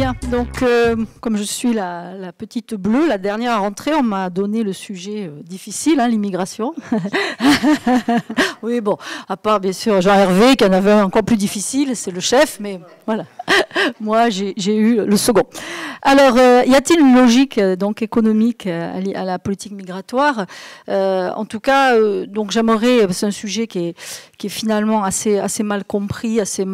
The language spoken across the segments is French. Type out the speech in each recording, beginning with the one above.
Bien, donc comme je suis la petite bleue, la dernière à rentrer, on m'a donné le sujet difficile, hein, l'immigration. Oui, bon, à part bien sûr Jean Hervé, qui en avait un encore plus difficile, c'est le chef, mais voilà. Moi, j'ai eu le second. Alors, y a-t-il une logique donc économique à la politique migratoire? En tout cas, donc j'aimerais, c'est un sujet qui est finalement assez mal compris, assez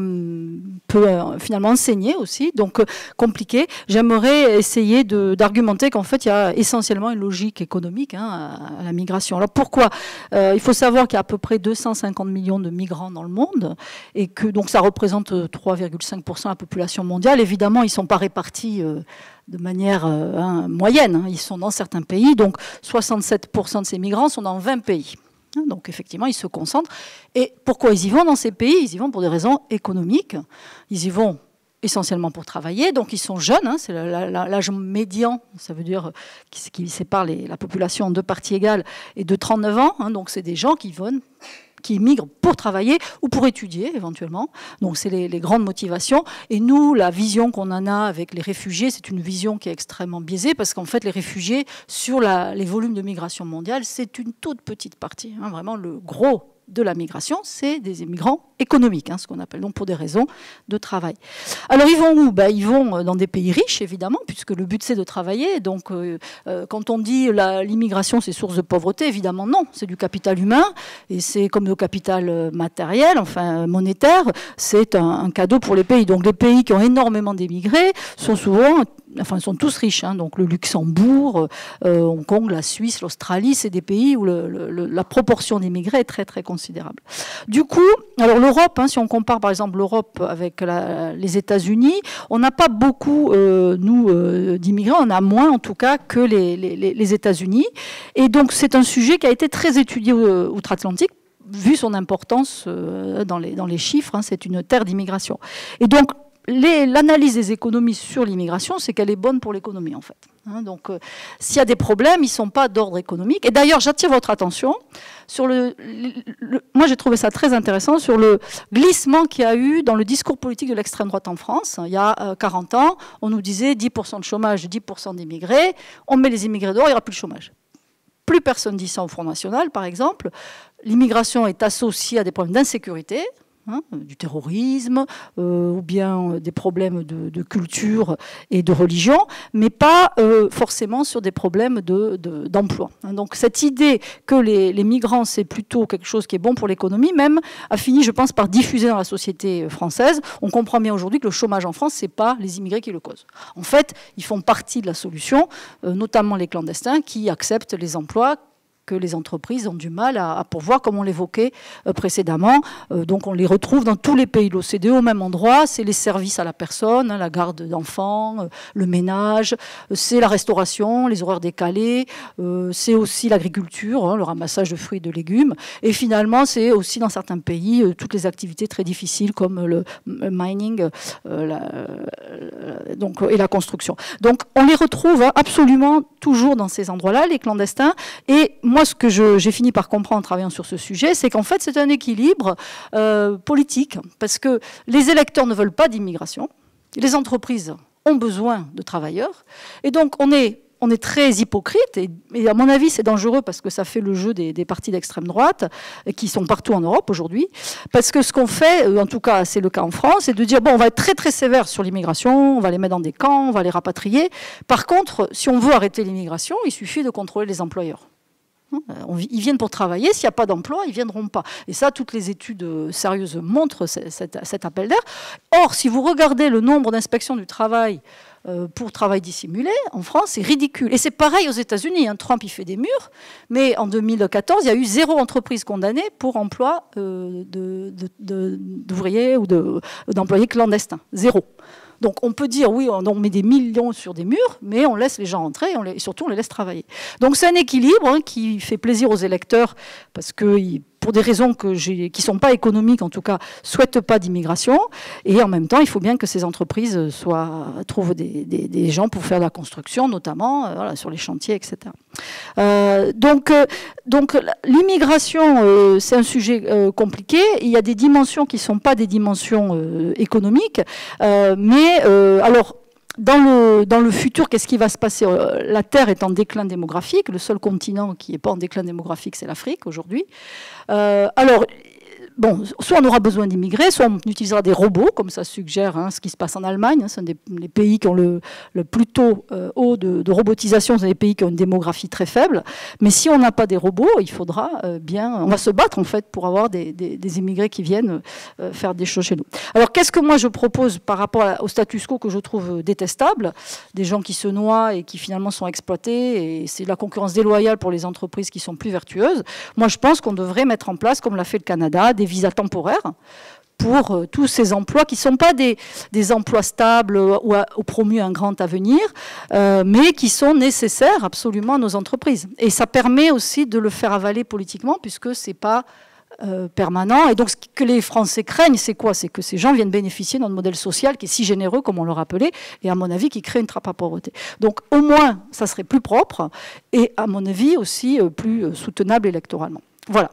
peu finalement enseigné aussi, donc compliqué. J'aimerais essayer d'argumenter qu'en fait, il y a essentiellement une logique économique hein, à la migration. Alors pourquoi? Il faut savoir qu'il y a à peu près 250 millions de migrants dans le monde et que donc ça représente 3,5% de la population mondiale. Évidemment, ils ne sont pas répartis de manière moyenne. Hein. Ils sont dans certains pays, donc 67% de ces migrants sont dans 20 pays. Donc effectivement, ils se concentrent. Et pourquoi ils y vont dans ces pays? Ils y vont pour des raisons économiques. Ils y vont essentiellement pour travailler. Donc ils sont jeunes, hein, c'est l'âge médian, ça veut dire qui sépare la population en deux parties égales, et de 39 ans. Hein, donc c'est des gens qui migrent pour travailler ou pour étudier éventuellement. Donc c'est les grandes motivations. Et nous, la vision qu'on en a avec les réfugiés, c'est une vision qui est extrêmement biaisée parce qu'en fait, les réfugiés, sur les volumes de migration mondiale, c'est une toute petite partie. Hein, vraiment, le gros de la migration, c'est des immigrants économiques, hein, ce qu'on appelle donc pour des raisons de travail. Alors ils vont où? Ils vont dans des pays riches, évidemment, puisque le but c'est de travailler. Donc quand on dit l'immigration c'est source de pauvreté, évidemment non, c'est du capital humain, et c'est comme le capital matériel, enfin monétaire, c'est un cadeau pour les pays. Donc les pays qui ont énormément d'émigrés sont souvent... Enfin, ils sont tous riches, hein, donc le Luxembourg, Hong Kong, la Suisse, l'Australie, c'est des pays où la proportion d'immigrés est très très considérable. Du coup, alors l'Europe, hein, si on compare par exemple l'Europe avec les États-Unis, on n'a pas beaucoup, nous, d'immigrés, on a moins en tout cas que les États-Unis. Et donc c'est un sujet qui a été très étudié outre-Atlantique, vu son importance dans les chiffres, hein, c'est une terre d'immigration. Et donc, l'analyse des économies sur l'immigration, c'est qu'elle est bonne pour l'économie, en fait. Hein, donc, s'il y a des problèmes, ils ne sont pas d'ordre économique. Et d'ailleurs, j'attire votre attention sur moi, j'ai trouvé ça très intéressant, sur le glissement qu'il y a eu dans le discours politique de l'extrême droite en France. Il y a 40 ans, on nous disait 10% de chômage, 10% d'immigrés. On met les immigrés dehors, il n'y aura plus de chômage. Plus personne dit ça au Front National, par exemple. L'immigration est associée à des problèmes d'insécurité. Hein, du terrorisme, ou bien des problèmes de culture et de religion, mais pas forcément sur des problèmes d'emploi. Hein, donc cette idée que les migrants, c'est plutôt quelque chose qui est bon pour l'économie, même a fini, je pense, par diffuser dans la société française. On comprend bien aujourd'hui que le chômage en France, c'est pas les immigrés qui le causent. En fait, ils font partie de la solution, notamment les clandestins qui acceptent les emplois que les entreprises ont du mal à pourvoir, comme on l'évoquait précédemment. Donc on les retrouve dans tous les pays de l'OCDE au même endroit. C'est les services à la personne, hein, la garde d'enfants, le ménage, c'est la restauration, les horaires décalés, c'est aussi l'agriculture, hein, le ramassage de fruits et de légumes. Et finalement, c'est aussi dans certains pays toutes les activités très difficiles comme le mining et la construction. Donc on les retrouve hein, absolument toujours dans ces endroits-là, les clandestins. Et moi, ce que j'ai fini par comprendre en travaillant sur ce sujet, c'est qu'en fait, c'est un équilibre politique, parce que les électeurs ne veulent pas d'immigration, les entreprises ont besoin de travailleurs, et donc on est très hypocrite, et à mon avis, c'est dangereux parce que ça fait le jeu des partis d'extrême droite qui sont partout en Europe aujourd'hui, parce que ce qu'on fait, en tout cas, c'est le cas en France, c'est de dire, bon, on va être très très sévère sur l'immigration, on va les mettre dans des camps, on va les rapatrier. Par contre, si on veut arrêter l'immigration, il suffit de contrôler les employeurs. Ils viennent pour travailler, s'il n'y a pas d'emploi, ils ne viendront pas. Et ça, toutes les études sérieuses montrent cet appel d'air. Or, si vous regardez le nombre d'inspections du travail pour travail dissimulé, en France, c'est ridicule. Et c'est pareil aux États-Unis. Hein. Trump, il fait des murs, mais en 2014, il y a eu 0 entreprise condamnée pour emploi d'ouvriers ou d'employés clandestins. 0. Donc on peut dire, oui, on met des millions sur des murs, mais on laisse les gens entrer et surtout on les laisse travailler. Donc c'est un équilibre hein, qui fait plaisir aux électeurs parce que pour des raisons qui ne sont pas économiques, en tout cas, ne souhaitent pas d'immigration. Et en même temps, il faut bien que ces entreprises trouvent des gens pour faire de la construction, notamment voilà, sur les chantiers, etc. Donc l'immigration, c'est un sujet compliqué. Il y a des dimensions qui ne sont pas des dimensions économiques. Alors, dans le futur, qu'est-ce qui va se passer? La Terre est en déclin démographique. Le seul continent qui n'est pas en déclin démographique, c'est l'Afrique aujourd'hui. Alors, bon, soit on aura besoin d'immigrer, soit on utilisera des robots, comme ça suggère ce qui se passe en Allemagne. Ce sont les pays qui ont le plus tôt haut de robotisation, ce sont des pays qui ont une démographie très faible. Mais si on n'a pas des robots, il faudra on va se battre en fait pour avoir des immigrés qui viennent faire des choses chez nous. Alors qu'est-ce que moi je propose par rapport au status quo que je trouve détestable? Des gens qui se noient et qui finalement sont exploités, et c'est la concurrence déloyale pour les entreprises qui sont plus vertueuses. Moi je pense qu'on devrait mettre en place, comme l'a fait le Canada, des visas temporaires pour tous ces emplois qui ne sont pas des emplois stables ou promus un grand avenir, mais qui sont nécessaires absolument à nos entreprises. Et ça permet aussi de le faire avaler politiquement, puisque ce n'est pas permanent. Et donc ce que les Français craignent, c'est quoi? C'est que ces gens viennent bénéficier de notre modèle social qui est si généreux, comme on le rappelait, et à mon avis qui crée une trappe à pauvreté. Donc au moins, ça serait plus propre, et à mon avis aussi plus soutenable électoralement. Voilà.